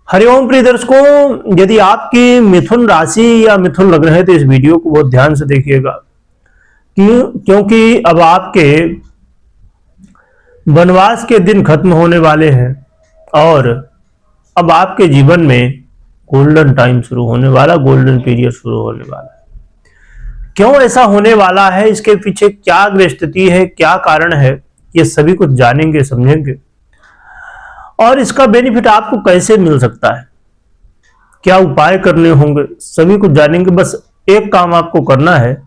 हरिओम प्रिय दर्शकों, यदि आपकी मिथुन राशि या मिथुन लग्न है तो इस वीडियो को बहुत ध्यान से देखिएगा क्योंकि अब आपके वनवास के दिन खत्म होने वाले हैं और अब आपके जीवन में गोल्डन टाइम शुरू होने वाला, गोल्डन पीरियड शुरू होने वाला है। क्यों ऐसा होने वाला है, इसके पीछे क्या ग्रह स्थिति है, क्या कारण है, ये सभी कुछ जानेंगे, समझेंगे और इसका बेनिफिट आपको कैसे मिल सकता है, क्या उपाय करने होंगे, सभी कुछ जानेंगे। बस एक काम आपको करना है,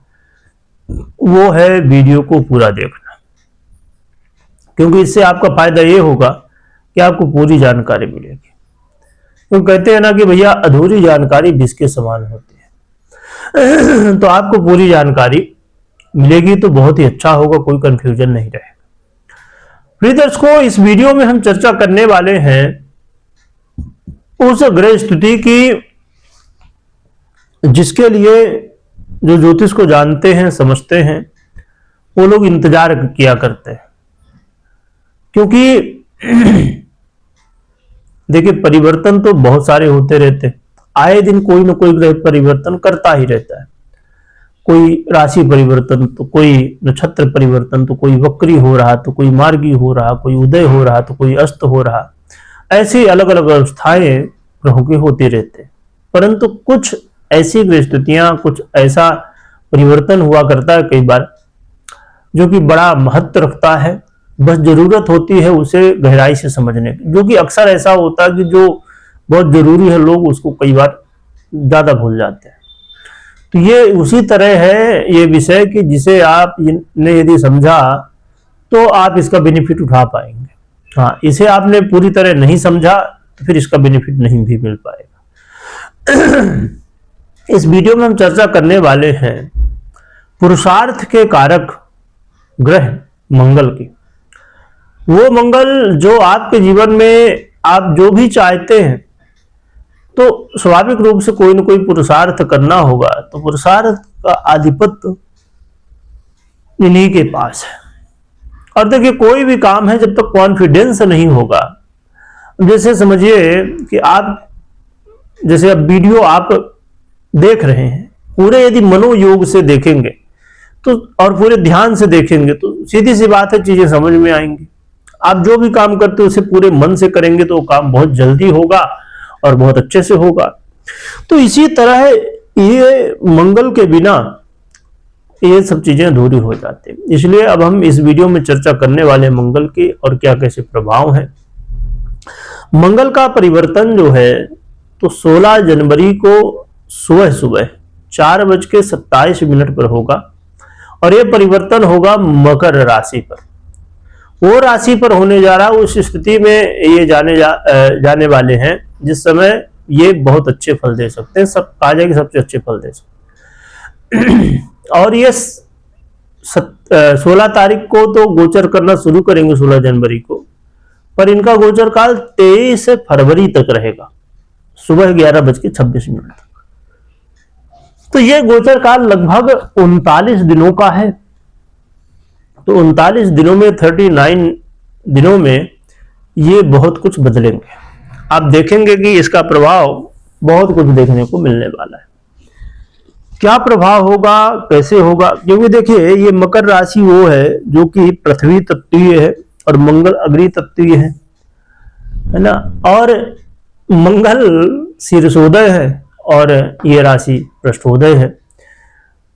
वो है वीडियो को पूरा देखना, क्योंकि इससे आपका फायदा ये होगा कि आपको पूरी जानकारी मिलेगी। तो कहते हैं ना कि भैया अधूरी जानकारी विष के समान होती है तो आपको पूरी जानकारी मिलेगी तो बहुत ही अच्छा होगा, कोई कंफ्यूजन नहीं रहेगा। प्रिय दर्शकों, इस वीडियो में हम चर्चा करने वाले हैं उस ग्रह स्थिति की जिसके लिए जो ज्योतिष को जानते हैं, समझते हैं, वो लोग इंतजार किया करते हैं। क्योंकि देखिए, परिवर्तन तो बहुत सारे होते रहते हैं, आए दिन कोई ना कोई ग्रह परिवर्तन करता ही रहता है। कोई राशि परिवर्तन तो कोई नक्षत्र परिवर्तन तो कोई वक्री हो रहा तो कोई मार्गी हो रहा, कोई उदय हो रहा तो कोई अस्त हो रहा। ऐसी अलग अलग अवस्थाएं ग्रहों की होती रहते हैं, परंतु कुछ ऐसी स्थितियां, कुछ ऐसा परिवर्तन हुआ करता है कई बार जो कि बड़ा महत्व रखता है। बस जरूरत होती है उसे गहराई से समझने की, जो कि अक्सर ऐसा होता है कि जो बहुत जरूरी है लोग उसको कई बार ज्यादा भूल जाते हैं। तो ये उसी तरह है ये विषय कि जिसे आपने यदि समझा तो आप इसका बेनिफिट उठा पाएंगे। हाँ, इसे आपने पूरी तरह नहीं समझा तो फिर इसका बेनिफिट नहीं भी मिल पाएगा। इस वीडियो में हम चर्चा करने वाले हैं पुरुषार्थ के कारक ग्रह मंगल की। वो मंगल जो आपके जीवन में आप जो भी चाहते हैं तो स्वाभाविक रूप से कोई ना कोई पुरुषार्थ करना होगा, तो पुरुषार्थ का आधिपत्य इन्हीं के पास है। और देखिए, कोई भी काम है जब तक कॉन्फिडेंस नहीं होगा, जैसे समझिए कि आप जैसे अब वीडियो आप देख रहे हैं, पूरे यदि मनोयोग से देखेंगे तो और पूरे ध्यान से देखेंगे तो सीधी सी बात है, चीजें समझ में आएंगी। आप जो भी काम करते हो उसे पूरे मन से करेंगे तो वो काम बहुत जल्दी होगा और बहुत अच्छे से होगा। तो इसी तरह ये मंगल के बिना ये सब चीजें अधूरी हो जाती हैं। इसलिए अब हम इस वीडियो में चर्चा करने वाले मंगल की और क्या कैसे प्रभाव है। मंगल का परिवर्तन जो है तो 16 जनवरी को सुबह सुबह 4:27 पर होगा और यह परिवर्तन होगा मकर राशि पर। वो राशि पर होने जा रहा है, उस स्थिति में ये जाने वाले हैं जिस समय ये बहुत अच्छे फल दे सकते हैं, सब कहा जाए कि सबसे अच्छे फल दे सकते हैं। और ये 16 तारीख को तो गोचर करना शुरू करेंगे, 16 जनवरी को, पर इनका गोचर काल 23 फरवरी तक रहेगा, सुबह 11:26 तक। तो ये गोचर काल लगभग 39 दिनों का है। तो 39 दिनों में 39 दिनों में ये बहुत कुछ बदलेंगे। आप देखेंगे कि इसका प्रभाव बहुत कुछ देखने को मिलने वाला है। क्या प्रभाव होगा, कैसे होगा, क्योंकि देखिए ये मकर राशि वो है जो कि पृथ्वी तत्वीय है और मंगल अग्नि तत्वीय है ना, और मंगल शीर्षोदय है और ये राशि पृष्ठोदय है।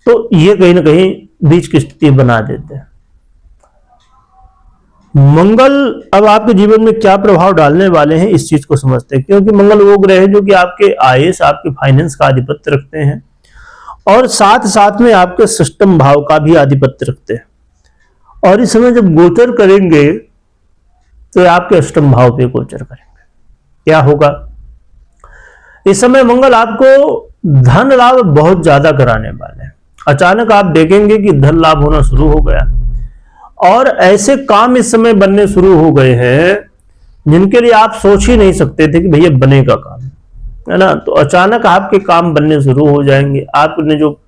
तो ये कहीं ना कहीं बीच की स्थिति बना देते हैं। मंगल अब आपके जीवन में क्या प्रभाव डालने वाले हैं इस चीज को समझते हैं, क्योंकि मंगल वो ग्रह है जो कि आपके आयस, आपके फाइनेंस का आधिपत्य रखते हैं और साथ साथ में आपके सिस्टम भाव का भी आधिपत्य रखते हैं। और इस समय जब गोचर करेंगे तो आपके अष्टम भाव पे गोचर करेंगे। क्या होगा इस समय, मंगल आपको धन लाभ बहुत ज्यादा कराने वाले हैं। अचानक आप देखेंगे कि धन लाभ होना शुरू हो गया और ऐसे काम इस समय बनने शुरू हो गए हैं जिनके लिए आप सोच ही नहीं सकते थे कि भैया बनेगा काम, है ना। तो अचानक आपके काम बनने शुरू हो जाएंगे। आपने जो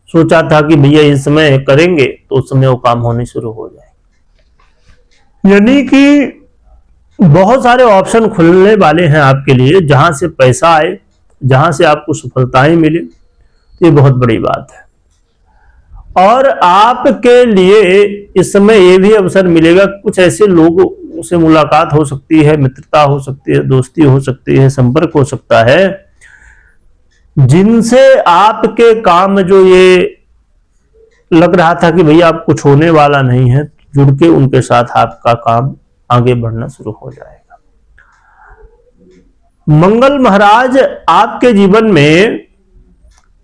सोचा था कि भैया इस समय करेंगे तो उस समय वो काम होने शुरू हो जाएंगे। यानी कि बहुत सारे ऑप्शन खुलने वाले हैं आपके लिए, जहां से पैसा आए, जहां से आपको सफलताएं मिले, तो ये बहुत बड़ी बात है। और आपके लिए इस समय ये भी अवसर मिलेगा, कुछ ऐसे लोगों से मुलाकात हो सकती है, मित्रता हो सकती है, दोस्ती हो सकती है, संपर्क हो सकता है, जिनसे आपके काम जो ये लग रहा था कि भैया आप कुछ होने वाला नहीं है, जुड़ के उनके साथ आपका काम आगे बढ़ना शुरू हो जाएगा। मंगल महाराज आपके जीवन में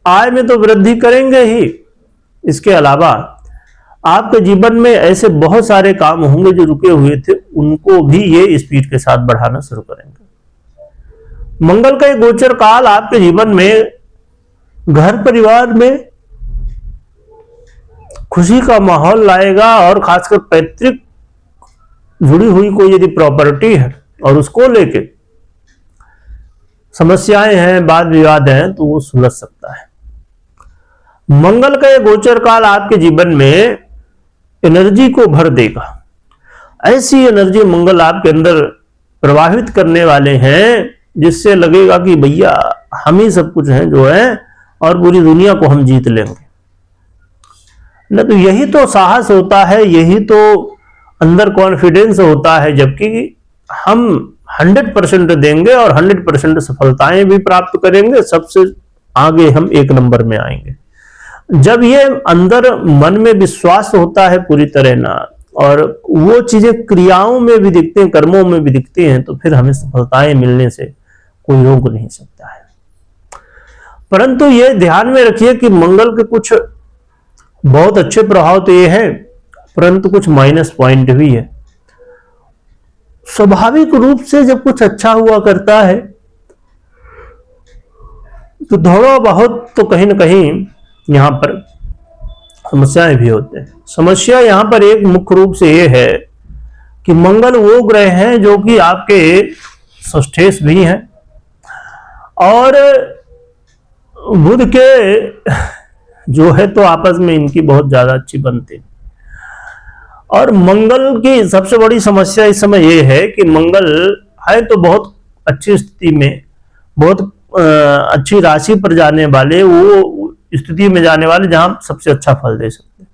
आय में तो वृद्धि करेंगे ही, इसके अलावा आपके जीवन में ऐसे बहुत सारे काम होंगे जो रुके हुए थे, उनको भी ये स्पीड के साथ बढ़ाना शुरू करेंगे। मंगल का एक गोचर काल आपके जीवन में घर परिवार में खुशी का माहौल लाएगा, और खासकर पैतृक जुड़ी हुई कोई यदि प्रॉपर्टी है और उसको लेके समस्याएं हैं, वाद विवाद हैं, तो वो सुलझ सकता है। मंगल का ये गोचर काल आपके जीवन में एनर्जी को भर देगा। ऐसी एनर्जी मंगल आपके अंदर प्रवाहित करने वाले हैं, जिससे लगेगा कि भैया हम ही सब कुछ हैं जो है, और पूरी दुनिया को हम जीत लेंगे। न तो यही तो साहस होता है, यही तो अंदर कॉन्फिडेंस होता है, जबकि हम 100% देंगे और 100% सफलताएं भी प्राप्त करेंगे, सबसे आगे हम 1 नंबर में आएंगे। जब ये अंदर मन में विश्वास होता है पूरी तरह ना, और वो चीजें क्रियाओं में भी दिखते हैं, कर्मों में भी दिखती हैं, तो फिर हमें सफलताएं मिलने से कोई रोक नहीं सकता है। परंतु ये ध्यान में रखिए कि मंगल के कुछ बहुत अच्छे प्रभाव तो ये है, परंतु कुछ माइनस पॉइंट भी है। स्वाभाविक रूप से जब कुछ अच्छा हुआ करता है तो थोड़ा बहुत तो कहीं ना कहीं यहां पर समस्याएं भी होते हैं। समस्या यहां पर एक मुख्य रूप से यह है कि मंगल वो ग्रह हैं जो कि आपके षष्ठेश भी हैं, और बुध के जो है तो आपस में इनकी बहुत ज्यादा अच्छी बनती है। और मंगल की सबसे बड़ी समस्या इस समय यह है कि मंगल है तो बहुत अच्छी स्थिति में, बहुत अच्छी राशि पर जाने वाले, वो स्थिति में जाने वाले जहां सबसे अच्छा फल दे सकते हैं,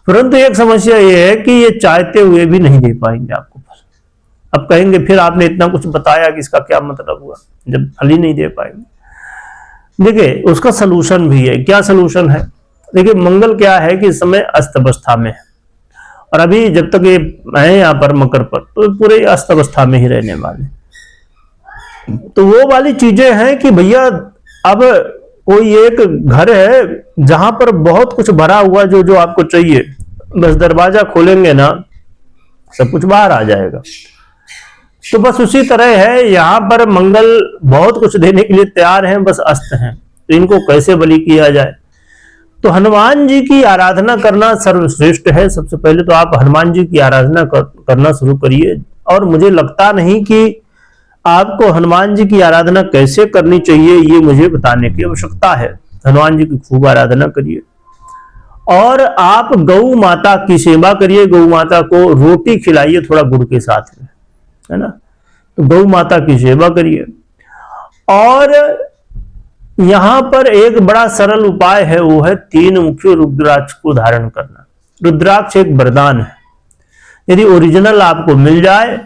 परंतु एक समस्या यह है कि ये चाहते हुए भी नहीं दे पाएंगे आपको फल। अब कहेंगे फिर आपने इतना कुछ बताया कि इसका क्या मतलब हुआ, जब फल ही नहीं दे पाएंगे। देखिए उसका सलूशन भी है। क्या सलूशन है? देखिए मंगल क्या है कि इस समय अस्त अवस्था में है, और अभी जब तक ये है यहाँ पर मकर पर, तो पूरे अस्त अवस्था में ही रहने वाले। तो वो वाली चीजें हैं कि भैया अब कोई एक घर है जहां पर बहुत कुछ भरा हुआ, जो जो आपको चाहिए, बस दरवाजा खोलेंगे ना सब कुछ बाहर आ जाएगा। तो बस उसी तरह है, यहां पर मंगल बहुत कुछ देने के लिए तैयार हैं, बस अस्त हैं। तो इनको कैसे बलि किया जाए? तो हनुमान जी की आराधना करना सर्वश्रेष्ठ है। सबसे पहले तो आप हनुमान जी की आराधना करना शुरू करिए, और मुझे लगता नहीं कि आपको हनुमान जी की आराधना कैसे करनी चाहिए ये मुझे बताने की आवश्यकता है। हनुमान जी की खूब आराधना करिए, और आप गौ माता की सेवा करिए। गौ माता को रोटी खिलाइए थोड़ा गुड़ के साथ में, है ना। तो गौ माता की सेवा करिए। और यहां पर एक बड़ा सरल उपाय है, वो है 3 मुखी रुद्राक्ष को धारण करना। रुद्राक्ष एक वरदान है, यदि ओरिजिनल आपको मिल जाए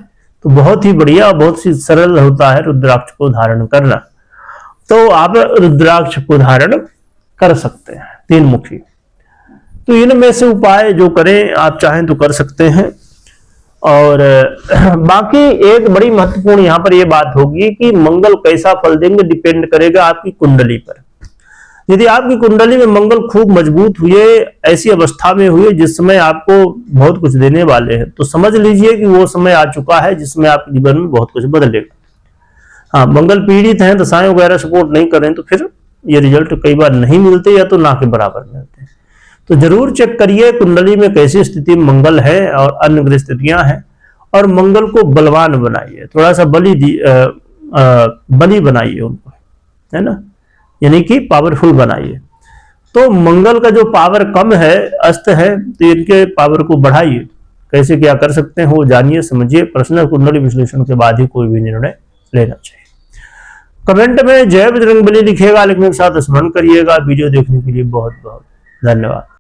तो बहुत ही बढ़िया, बहुत ही सरल होता है रुद्राक्ष को धारण करना। तो आप रुद्राक्ष को धारण कर सकते हैं 3 मुखी। तो इनमें से उपाय जो करें आप चाहें तो कर सकते हैं। और बाकी एक बड़ी महत्वपूर्ण यहां पर यह बात होगी कि मंगल कैसा फल देंगे डिपेंड करेगा आपकी कुंडली पर। यदि आपकी कुंडली में मंगल खूब मजबूत हुए, ऐसी अवस्था में हुए जिस समय आपको बहुत कुछ देने वाले हैं, तो समझ लीजिए कि वो समय आ चुका है जिसमें आपके जीवन में बहुत कुछ बदलेगा। हाँ, मंगल पीड़ित हैं, दशाएं वगैरह सपोर्ट नहीं करें तो फिर ये रिजल्ट कई बार नहीं मिलते, या तो ना के बराबर मिलते हैं। तो जरूर चेक करिए कुंडली में कैसी स्थिति में मंगल है और अन्य ग्रह स्थितियां हैं, और मंगल को बलवान बनाइए, थोड़ा सा बली बनाइए उनको, है ना, यानी कि पावरफुल बनाइए। तो मंगल का जो पावर कम है, अस्त है, तो इनके पावर को बढ़ाइए। कैसे क्या कर सकते हैं वो जानिए, समझिए। पर्सनल कुंडली विश्लेषण के बाद ही कोई भी निर्णय लेना चाहिए। कमेंट में जय बजरंगबली लिखिएगा, लिखने के साथ स्मरण करिएगा। वीडियो देखने के लिए बहुत बहुत धन्यवाद।